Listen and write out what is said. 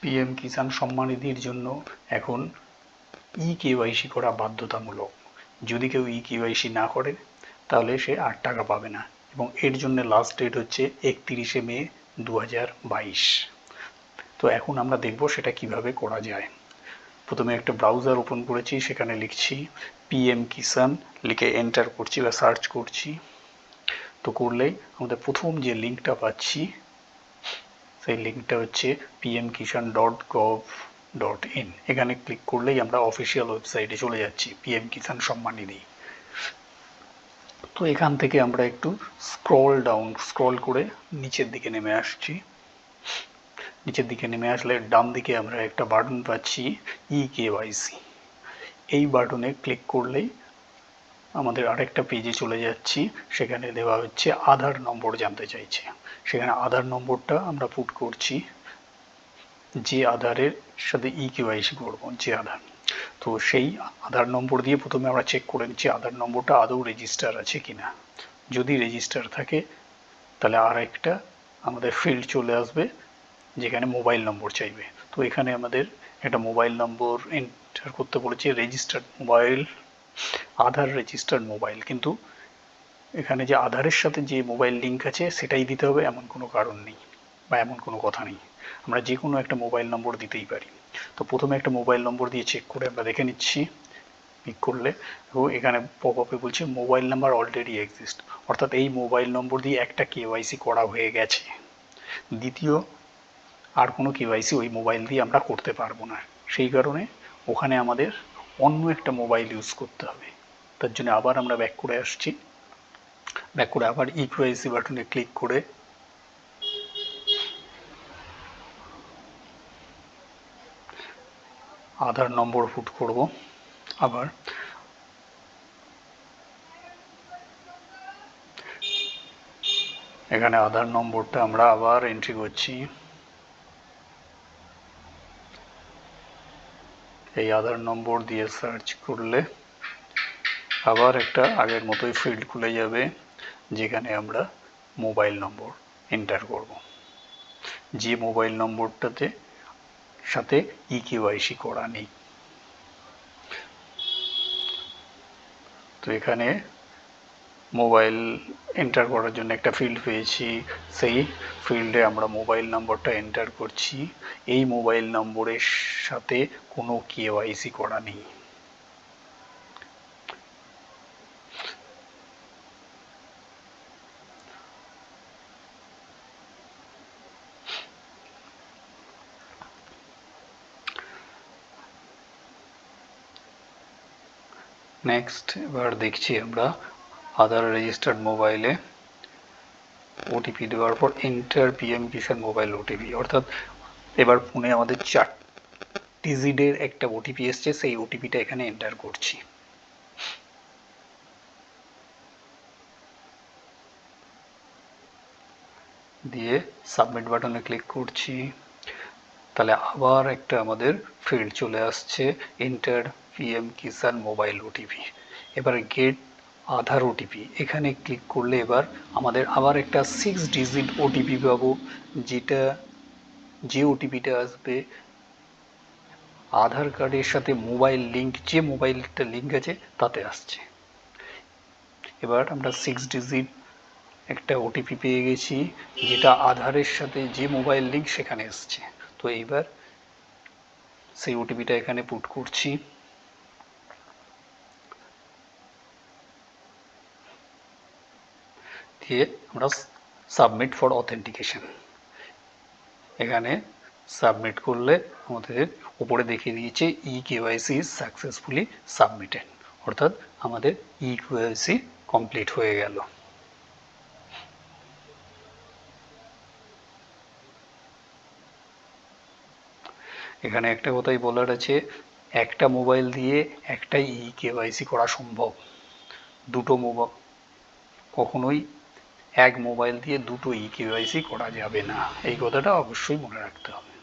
PM Kisan Samman নিধির জন্য এখন KYC করা বাধ্যতামূলক। যদি কেউ কেওয়াইসি না করে তাহলে সে 8 টাকা পাবে না, এবং এর জন্য লাস্ট ডেট হচ্ছে 31শে মে 2022। তো এখন আমরা দেখব সেটা কিভাবে করা যায়। প্রথমে একটা ব্রাউজার ওপেন করেছি, সেখানে লিখছি পিএম কিষাণ, লিখে এন্টার করছি বা সার্চ করছি। তো করলেই আমাদের প্রথম যে লিঙ্কটা পাচ্ছি সেই লিঙ্কটা হচ্ছে pmkishan.gov.in। এখানে ক্লিক করলেই আমরা অফিসিয়াল ওয়েবসাইটে চলে যাচ্ছি, পিএম কিষাণ সম্মান নিধি। তো এখান থেকে আমরা একটু স্ক্রল করে নিচের দিকে নেমে আসছি। নিচের দিকে নেমে আসলে ডান দিকে আমরা একটা বাটন পাচ্ছি কেওয়াইসি। এই বাটনে ক্লিক করলেই আমাদের আরেকটা পেজে চলে যাচ্ছি। সেখানে দেওয়া হচ্ছে আধার নম্বর জানতে চাইছে। সেখানে আধার নম্বরটা আমরা পুট করছি, যে আধারের সাথে কেওয়াইসি করব, যে আধার। তো সেই আধার নম্বর দিয়ে প্রথমে আমরা চেক করে নিচ্ছি আধার নম্বরটা আদৌ রেজিস্টার আছে কিনা। যদি রেজিস্টার থাকে তাহলে আর একটা আমাদের ফিল্ড চলে আসবে যেখানে মোবাইল নম্বর চাইবে। তো এখানে আমাদের একটা মোবাইল নম্বর এন্টার করতে বলেছে, রেজিস্টার্ড মোবাইল, আধার রেজিস্টার্ড মোবাইল। কিন্তু এখানে যে আধারের সাথে যে মোবাইল লিঙ্ক আছে সেটাই দিতে হবে এমন কোনো কারণ নেই বা এমন কোনো কথা নেই, আমরা যে কোনো একটা মোবাইল নম্বর দিতেই পারি। তো প্রথমে একটা মোবাইল নম্বর দিয়ে চেক করে আমরা দেখে নিচ্ছি। ক্লিক করলে এখানে পপ আপে বলছে মোবাইল নাম্বার অলরেডি এক্সিস্ট, অর্থাৎ এই মোবাইল নম্বর দিয়ে একটা কেওয়াইসি করা হয়ে গেছে। দ্বিতীয় আর কোনো কেওয়াইসি ওই মোবাইল দিয়ে আমরা করতে পারবো না, সেই কারণে ওখানে আমাদের অন্য একটা মোবাইল ইউজ করতে হবে। তার জন্য আবার আমরা ব্যাক করে আসছি। ব্যাক করে আবার কেওয়াইসি বাটনে ক্লিক করে আধার নম্বর পুট করব। আবার এখানে আধার নম্বরটা আমরা আবার এন্ট্রি করছি। এই আধার নম্বর দিয়ে সার্চ করলে আবার একটা আগের মতোই ফিল্ড খুলে যাবে, যেখানে আমরা মোবাইল নম্বর এন্টার করব, যে মোবাইল নম্বরটাতে সাথে কেওয়াইসি করা নেই। তো এখানে মোবাইল এন্টার করার জন্য একটা ফিল্ড পেয়েছি, সেই ফিল্ডে আমরা মোবাইল নম্বরটা এন্টার করছি। এই মোবাইল নম্বরের সাথে কোনো কেওয়াইসি করা নেই। নেক্সট এবার দেখছি আমরা আধার রেজিস্টার্ড মোবাইলে ওটিপি দেওয়ার পর এন্টার পিএম কিষাণ মোবাইল ওটিপি, অর্থাৎ এবার ফোনে আমাদের 4 ডিজিটের একটা ওটিপি এসছে, সেই ওটিপিটা এখানে এন্টার করছি। দিয়ে সাবমিট বাটনে ক্লিক করছি। তাহলে আবার একটা আমাদের ফিল্ড চলে আসছে, এন্টার পিএম কিষাণ মোবাইল ওটিপি। এবার গেট আধার ওটিপি, এখানে ক্লিক করলে এবার আমাদের আবার একটা 6 ডিজিট ওটিপি পাবো, যে ওটিপিটা আসবে আধার কার্ডের সাথে মোবাইল লিঙ্ক, যে মোবাইলটা লিঙ্ক আছে তাতে আসছে। এবার আমরা 6 ডিজিট একটা ওটিপি পেয়ে গেছি, যেটা আধারের সাথে যে মোবাইল লিঙ্ক সেখানে এসছে। তো এইবার সেই ওটিপিটা এখানে পুট করছি। দিয়ে আমরা সাবমিট ফর অথেন্টিকেশন, এখানে সাবমিট করলে আমাদের উপরে দেখিয়ে দিয়েছে কেওয়াইসি সাকসেসফুলি সাবমিটেড, অর্থাৎ আমাদের কেওয়াইসি কমপ্লিট হয়ে গেল। এখানে একটা কথাই বলার আছে, একটা মোবাইল দিয়ে একটাই কেওয়াইসি করা সম্ভব, দুটো মোবাইল কখনোই এক মোবাইল দিয়ে দুটো কেওয়াইসি করা যাবে না, এই কথাটা অবশ্যই মনে রাখতে হবে।